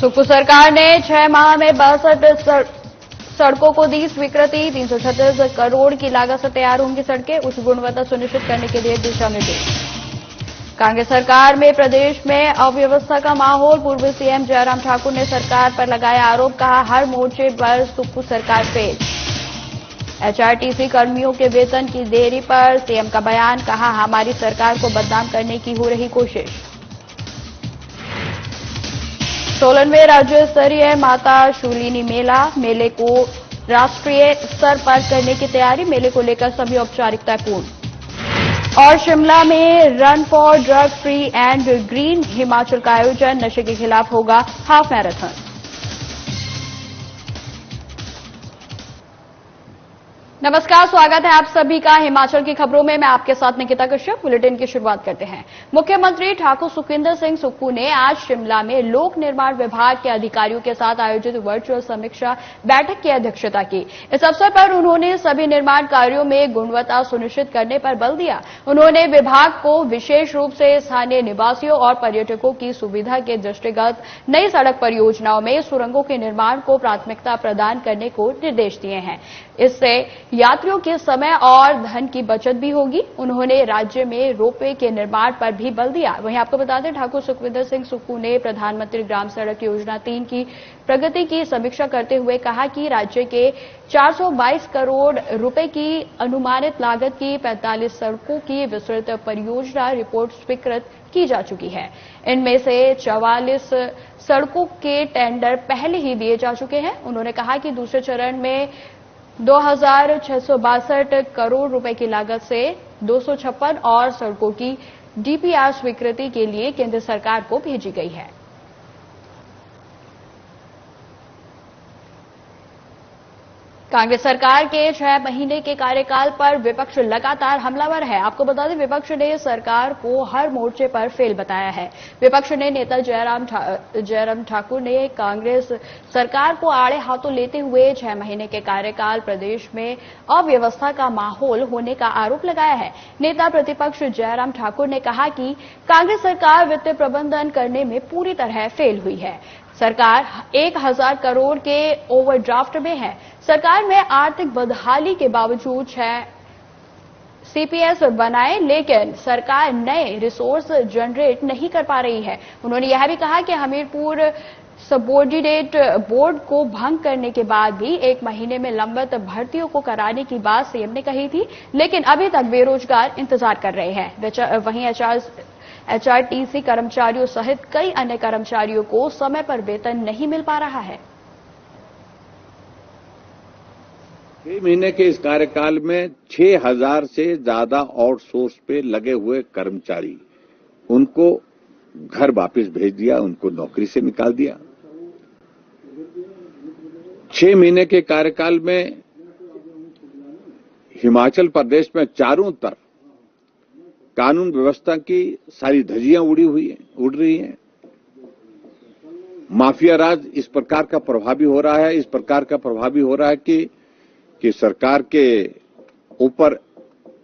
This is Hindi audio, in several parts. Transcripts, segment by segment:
सुप्पू सरकार ने 6 माह में 62 सड़कों को दी स्वीकृति। 336 करोड़ की लागत से तैयार होंगी सड़कें। उच्च गुणवत्ता सुनिश्चित करने के लिए दिशा निर्देश। कांग्रेस सरकार में प्रदेश में अव्यवस्था का माहौल। पूर्व सीएम जयराम ठाकुर ने सरकार पर लगाया आरोप, कहा हर मोर्चे पर सुप्पू सरकार फेल। एचआरटीसी कर्मियों के वेतन की देरी पर सीएम का बयान, कहा हमारी सरकार को बदनाम करने की हो रही कोशिश। 16वें राज्य स्तरीय माता शूलिनी मेले को राष्ट्रीय स्तर पर करने की तैयारी। मेले को लेकर सभी औपचारिकताएं पूर्ण। और शिमला में run for drug free and green Himachal का आयोजन। नशे के खिलाफ होगा हाफ मैराथन। नमस्कार, स्वागत है आप सभी का हिमाचल की खबरों में। मैं आपके साथ निकिता कश्यप। बुलेटिन की शुरुआत करते हैं। मुख्यमंत्री ठाकुर सुखविंदर सिंह सुक्खू ने आज शिमला में लोक निर्माण विभाग के अधिकारियों के साथ आयोजित वर्चुअल समीक्षा बैठक की अध्यक्षता की। इस अवसर पर उन्होंने सभी निर्माण कार्यों में गुणवत्ता सुनिश्चित करने पर बल दिया। उन्होंने विभाग को विशेष रूप से स्थानीय निवासियों और पर्यटकों की सुविधा के दृष्टिगत नई सड़क परियोजनाओं में सुरंगों के निर्माण को प्राथमिकता प्रदान करने को निर्देश दिए हैं। इससे यात्रियों के समय और धन की बचत भी होगी। उन्होंने राज्य में रोपवे के निर्माण पर भी बल दिया। वहीं आपको बता दें, ठाकुर सुखविंदर सिंह सुक्खू ने प्रधानमंत्री ग्राम सड़क योजना 3 की प्रगति की समीक्षा करते हुए कहा कि राज्य के 422 करोड़ रुपए की अनुमानित लागत की 45 सड़कों की विस्तृत परियोजना रिपोर्ट स्वीकृत की जा चुकी है। इनमें से 44 सड़कों के टेंडर पहले ही दिए जा चुके हैं। उन्होंने कहा कि दूसरे चरण में 2662 करोड़ रुपए की लागत से 256 और सड़कों की डीपीआर स्वीकृति के लिए केंद्र सरकार को भेजी गई है। कांग्रेस सरकार के 6 महीने के कार्यकाल पर विपक्ष लगातार हमलावर है। आपको बता दें, विपक्ष ने सरकार को हर मोर्चे पर फेल बताया है। विपक्ष ने नेता जयराम ठाकुर ने कांग्रेस सरकार को आड़े हाथों लेते हुए 6 महीने के कार्यकाल प्रदेश में अव्यवस्था का माहौल होने का आरोप लगाया है। नेता प्रतिपक्ष जयराम ठाकुर ने कहा कि कांग्रेस सरकार वित्तीय प्रबंधन करने में पूरी तरह फेल हुई है। सरकार 1000 करोड़ के ओवरड्राफ्ट में है। सरकार में आर्थिक बदहाली के बावजूद 6 सीपीएस बनाए, लेकिन सरकार नए रिसोर्स जनरेट नहीं कर पा रही है। उन्होंने यह भी कहा कि हमीरपुर सबऑर्डिनेट बोर्ड को भंग करने के बाद भी 1 महीने में लंबित भर्तियों को कराने की बात सीएम ने कही थी, लेकिन अभी तक बेरोजगार इंतजार कर रहे हैं। वहीं एचआरटीसी कर्मचारियों सहित कई अन्य कर्मचारियों को समय पर वेतन नहीं मिल पा रहा है। 6 महीने के इस कार्यकाल में 6000 से ज्यादा आउटसोर्स पे लगे हुए कर्मचारी, उनको घर वापस भेज दिया, उनको नौकरी से निकाल दिया। 6 महीने के कार्यकाल में हिमाचल प्रदेश में चारों तरफ कानून व्यवस्था की सारी धज्जियां उड़ रही हैं। माफिया राज इस प्रकार का प्रभावी हो रहा है, कि सरकार के ऊपर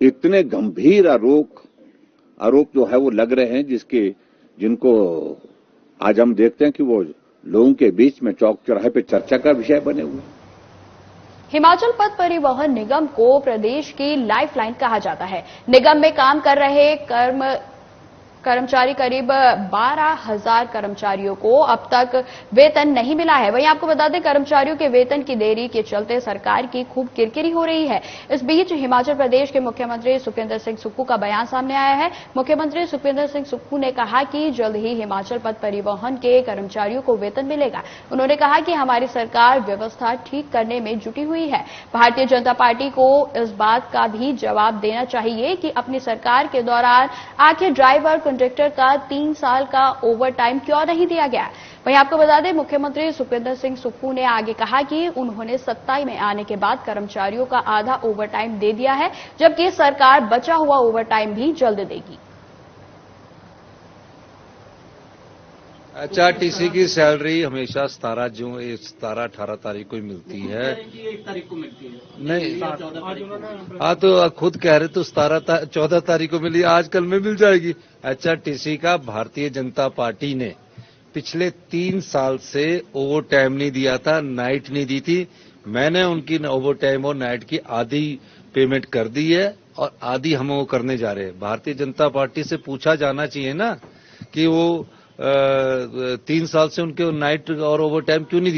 इतने गंभीर आरोप जो है वो लग रहे हैं, जिनको आज हम देखते हैं कि वो लोगों के बीच में चौक चौराहे पे चर्चा का विषय बने हुए हैं। हिमाचल पथ परिवहन निगम को प्रदेश की लाइफलाइन कहा जाता है। निगम में काम कर रहे कर्मचारी करीब 12,000 कर्मचारियों को अब तक वेतन नहीं मिला है। वहीं आपको बता दें, कर्मचारियों के वेतन की देरी के चलते सरकार की खूब किरकिरी हो रही है। इस बीच हिमाचल प्रदेश के मुख्यमंत्री सुखविंदर सिंह सुक्खू का बयान सामने आया है। मुख्यमंत्री सुखविंदर सिंह सुक्खू ने कहा कि जल्द ही हिमाचल पथ परिवहन के कर्मचारियों को वेतन मिलेगा। उन्होंने कहा कि हमारी सरकार व्यवस्था ठीक करने में जुटी हुई है। भारतीय जनता पार्टी को इस बात का भी जवाब देना चाहिए कि अपनी सरकार के दौरान आखिर ड्राइवर कंडक्टर का 3 साल का ओवरटाइम क्यों नहीं दिया गया। वहीं आपको बता दें, मुख्यमंत्री सुखविंदर सिंह सुक्खू ने आगे कहा कि उन्होंने सत्ता में आने के बाद कर्मचारियों का आधा ओवरटाइम दे दिया है, जबकि सरकार बचा हुआ ओवरटाइम भी जल्द देगी। एचआरटीसी की सैलरी हमेशा 17-18 तारीख को ही मिलती है। 1 तारीख को मिलती है। नहीं, 14 तारीख को। हाँ तो खुद कह रहे तो 14 तारीख को मिली, आजकल में मिल जाएगी। एचआरटीसी का भारतीय जनता पार्टी ने पिछले 3 साल से ओवर टाइम नहीं दिया था, नाइट नहीं दी थी। मैंने उनकी ओवर टाइम और नाइट की आधी पेमेंट कर दी है और आधी हम वो करने जा रहे हैं। भारतीय जनता पार्टी से पूछा जाना चाहिए ना कि वो 3 साल से उनके नाइट और ओवर टाइम क्यों नहीं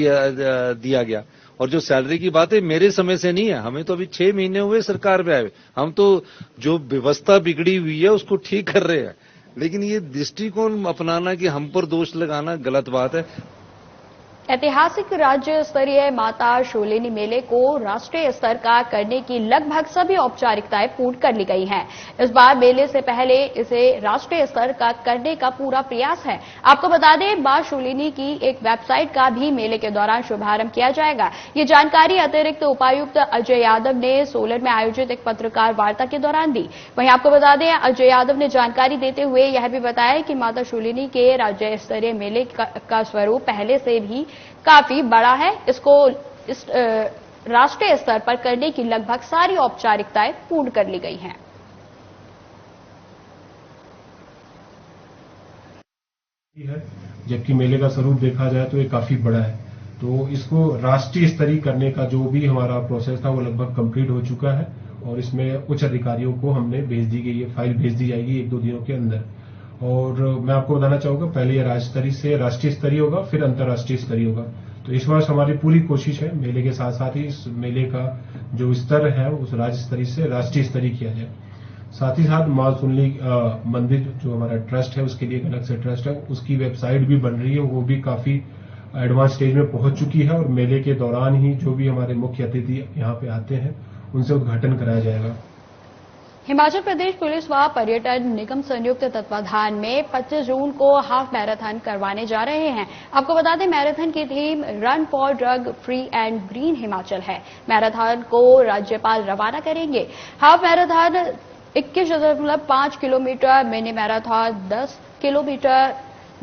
दिया गया। और जो सैलरी की बात है मेरे समय से नहीं है, हमें तो अभी 6 महीने हुए सरकार में आए। हम तो जो व्यवस्था बिगड़ी हुई है उसको ठीक कर रहे हैं, लेकिन ये दृष्टिकोण अपनाना कि हम पर दोष लगाना गलत बात है। ऐतिहासिक राज्य स्तरीय माता शूलिनी मेले को राष्ट्रीय स्तर का करने की लगभग सभी औपचारिकताएं पूर्ण कर ली गई हैं। इस बार मेले से पहले इसे राष्ट्रीय स्तर का करने का पूरा प्रयास है। आपको बता दें, मां शूलिनी की एक वेबसाइट का भी मेले के दौरान शुभारंभ किया जाएगा। ये जानकारी अतिरिक्त उपायुक्त अजय यादव ने सोलन में आयोजित एक पत्रकार वार्ता के दौरान दी। वहीं आपको बता दें, अजय यादव ने जानकारी देते हुए यह भी बताया कि माता शूलिनी के राज्य स्तरीय मेले का स्वरूप पहले से भी काफी बड़ा है। इसको राष्ट्रीय स्तर पर करने की लगभग सारी औपचारिकताएं पूर्ण कर ली गई हैं। जबकि मेले का स्वरूप देखा जाए तो ये काफी बड़ा है, तो इसको राष्ट्रीय स्तरीय करने का जो भी हमारा प्रोसेस था वो लगभग कंप्लीट हो चुका है और इसमें उच्च अधिकारियों को हमने भेज दी गई है, फाइल भेज दी जाएगी 1-2 दिनों के अंदर। और मैं आपको बताना चाहूंगा, पहले ये राज्य स्तरीय से राष्ट्रीय स्तरीय होगा, फिर अंतर्राष्ट्रीय स्तरीय होगा। तो इस वर्ष हमारी पूरी कोशिश है मेले के साथ साथ ही इस मेले का जो स्तर है उस राज्य स्तरीय से राष्ट्रीय स्तरीय किया जाए। साथ ही साथ मां शूलिनी मंदिर जो हमारा ट्रस्ट है उसके लिए एक अलग से ट्रस्ट है, उसकी वेबसाइट भी बन रही है, वो भी काफी एडवांस स्टेज में पहुंच चुकी है और मेले के दौरान ही जो भी हमारे मुख्य अतिथि यहाँ पे आते हैं उनसे उद्घाटन कराया जाएगा। हिमाचल प्रदेश पुलिस व पर्यटन निगम संयुक्त तत्वाधान में 25 जून को हाफ मैराथन करवाने जा रहे हैं। आपको बता दें, मैराथन की theme run for drug free and green Himachal है। मैराथन को राज्यपाल रवाना करेंगे। Half marathon 21.5 kilometre, mini marathon 10 kilometre,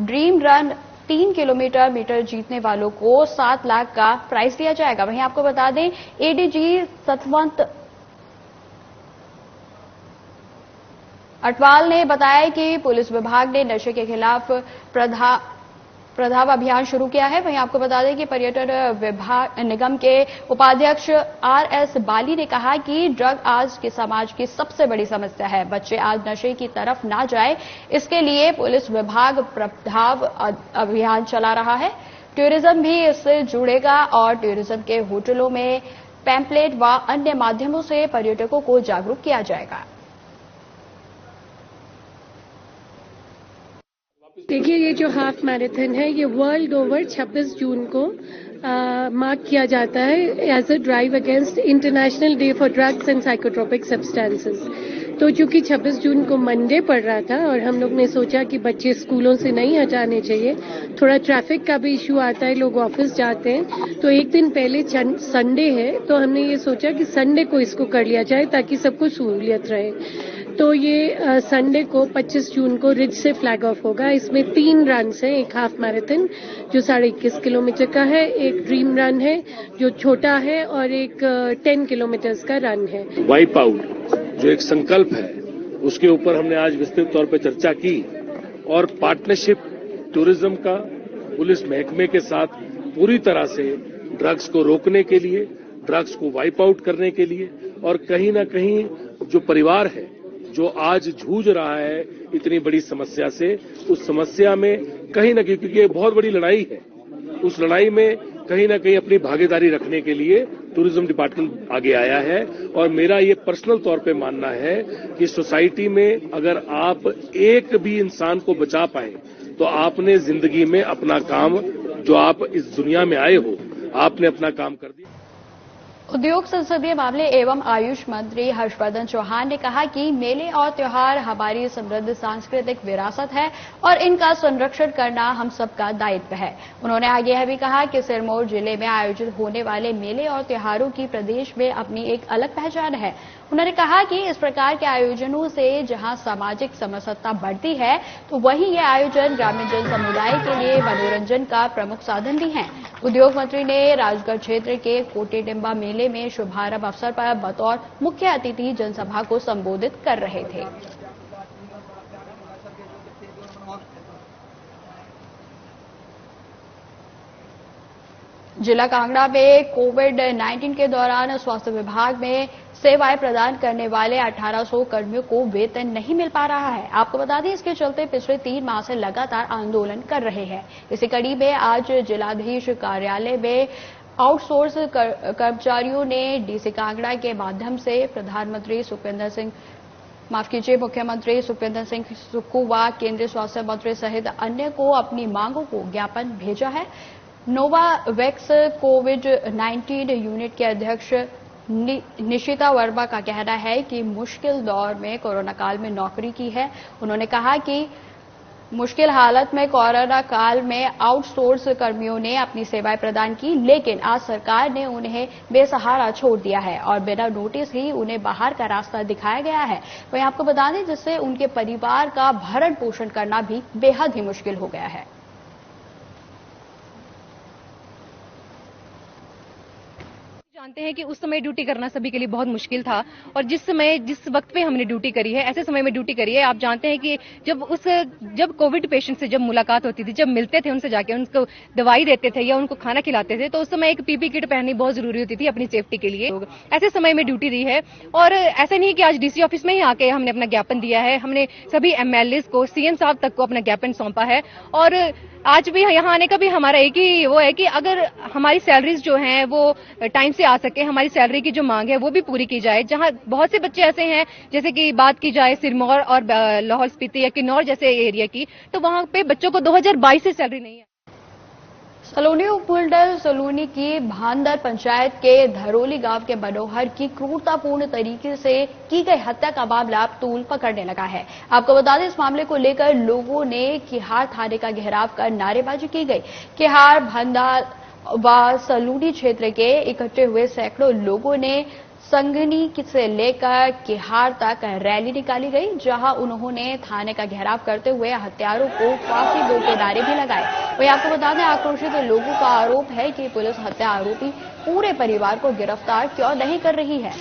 dream run 3 kilometre जीतने वालों को 7 लाख का प्राइज दिया जाएगा। वहीं आपको बता दें, एडीजी सतवंत अटवाल ने बताया कि पुलिस विभाग ने नशे के खिलाफ प्रधाव अभियान शुरू किया है। वहीं आपको बता दें कि पर्यटन विभाग निगम के उपाध्यक्ष आरएस बाली ने कहा कि ड्रग आज के समाज की सबसे बड़ी समस्या है। बच्चे आज नशे की तरफ ना जाए, इसके लिए पुलिस विभाग प्रधाव अभियान चला रहा है। टूरिज्म भी इससे जुड़ेगा और टूरिज्म के होटलों में पैम्पलेट व अन्य माध्यमों से पर्यटकों को जागरूक किया जाएगा। देखिए, ये जो हाफ मैराथन है ये वर्ल्ड ओवर 26 जून को मार्क किया जाता है as a drive against international day for drugs and psychotropic substances. तो चूंकि 26 जून को मंडे पड़ रहा था और हम लोग ने सोचा कि बच्चे स्कूलों से नहीं हटाने चाहिए, थोड़ा ट्रैफिक का भी इश्यू आता है, लोग ऑफिस जाते हैं, तो एक दिन पहले संडे है तो हमने ये सोचा कि संडे को इसको कर लिया जाए ताकि सबको सहूलियत रहे। तो ये संडे को 25 जून को रिज से फ्लैग ऑफ होगा। इसमें 3 रन है, एक हाफ मैराथन जो 21.5 किलोमीटर का है, एक ड्रीम रन है जो छोटा है और एक 10 किलोमीटर का रन है। वाइप आउट जो एक संकल्प है उसके ऊपर हमने आज विस्तृत तौर पर चर्चा की और पार्टनरशिप टूरिज्म का पुलिस महकमे के साथ पूरी तरह से ड्रग्स को रोकने के लिए, ड्रग्स को वाइप आउट करने के लिए और कहीं ना कहीं जो परिवार है जो आज जूझ रहा है इतनी बड़ी समस्या से, उस समस्या में कहीं ना कहीं, क्योंकि ये बहुत बड़ी लड़ाई है, उस लड़ाई में कहीं ना कहीं अपनी भागीदारी रखने के लिए टूरिज्म डिपार्टमेंट आगे आया है। और मेरा ये पर्सनल तौर पे मानना है कि सोसाइटी में अगर आप एक भी इंसान को बचा पाए तो आपने जिंदगी में अपना काम, जो आप इस दुनिया में आए हो, आपने अपना काम कर दिया। उद्योग, संसदीय मामले एवं आयुष मंत्री हर्षवर्धन चौहान ने कहा कि मेले और त्योहार हमारी समृद्ध सांस्कृतिक विरासत है और इनका संरक्षण करना हम सबका दायित्व है। उन्होंने आगे यह भी कहा कि सिरमौर जिले में आयोजित होने वाले मेले और त्योहारों की प्रदेश में अपनी एक अलग पहचान है। उन्होंने कहा कि इस प्रकार के आयोजनों से जहां सामाजिक समरसता बढ़ती है, तो वहीं ये आयोजन ग्रामीण जन समुदाय के लिए मनोरंजन का प्रमुख साधन भी हैं। उद्योग मंत्री ने राजगढ़ क्षेत्र के कोटेडिम्बा मेले में शुभारंभ अवसर पर बतौर मुख्य अतिथि जनसभा को संबोधित कर रहे थे। जिला कांगड़ा में कोविड-19 के दौरान स्वास्थ्य विभाग में सेवाएं प्रदान करने वाले 1800 कर्मियों को वेतन नहीं मिल पा रहा है। आपको बता दें, इसके चलते पिछले 3 माह से लगातार आंदोलन कर रहे हैं। इसी कड़ी में आज जिलाधीश कार्यालय में आउटसोर्स कर्मचारियों ने डीसी कांगड़ा के माध्यम से मुख्यमंत्री सुखविंदर सिंह सुक्खू व केंद्रीय स्वास्थ्य मंत्री सहित अन्य को अपनी मांगों को ज्ञापन भेजा है। नोवावैक्स कोविड-19 यूनिट के अध्यक्ष निशिता वर्मा का कहना है कि मुश्किल दौर में कोरोना काल में नौकरी की है। उन्होंने कहा कि मुश्किल हालत में कोरोना काल में आउटसोर्स कर्मियों ने अपनी सेवाएं प्रदान की, लेकिन आज सरकार ने उन्हें बेसहारा छोड़ दिया है और बिना नोटिस ही उन्हें बाहर का रास्ता दिखाया गया है। वहीं आपको बता दें, जिससे उनके परिवार का भरण पोषण करना भी बेहद ही मुश्किल हो गया है। जानते हैं कि उस समय ड्यूटी करना सभी के लिए बहुत मुश्किल था और जिस वक्त पे हमने ड्यूटी करी है, ऐसे समय में ड्यूटी करी है। आप जानते हैं कि जब कोविड पेशेंट से जब मुलाकात होती थी, जब मिलते थे उनसे जाके उनको दवाई देते थे या उनको खाना खिलाते थे, तो उस समय एक पीपी किट पहननी बहुत जरूरी होती थी अपनी सेफ्टी के लिए। ऐसे समय में ड्यूटी दी है और ऐसा नहीं कि आज डीसी ऑफिस में ही आके हमने अपना ज्ञापन दिया है। हमने सभी एमएलएस को, सीएम साहब तक को अपना ज्ञापन सौंपा है और आज भी यहाँ आने का भी हमारा एक ही वो है कि अगर हमारी सैलरीज जो हैं वो टाइम से आ सके, हमारी सैलरी की जो मांग है वो भी पूरी की जाए। जहाँ बहुत से बच्चे ऐसे हैं, जैसे कि बात की जाए सिरमौर और लाहौल स्पीति या किन्नौर जैसे एरिया की, तो वहां पे बच्चों को 2022 से सैलरी नहीं है। सलोनी उपमंडल सलोनी की भांदर पंचायत के धरोली गांव के मनोहर की क्रूरतापूर्ण तरीके से की गई हत्या का मामला अब तूल पकड़ने लगा है। आपको बता दें, इस मामले को लेकर लोगों ने किहार थाने का घेराव कर नारेबाजी की गई। किहार, भांदर व सलोनी क्षेत्र के इकट्ठे हुए सैकड़ों लोगों ने संगनी से लेकर किहार तक रैली निकाली गई, जहां उन्होंने थाने का घेराव करते हुए हत्यारों को फांसी दो के नारे भी लगाए। वहीं आपको बता दें, आक्रोशित लोगों का आरोप है कि पुलिस हत्या आरोपी पूरे परिवार को गिरफ्तार क्यों नहीं कर रही है।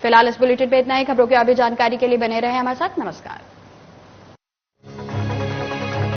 फिलहाल इस बुलेटिन में इतना ही। खबरों की आगे जानकारी के लिए बने रहे हमारे साथ। नमस्कार।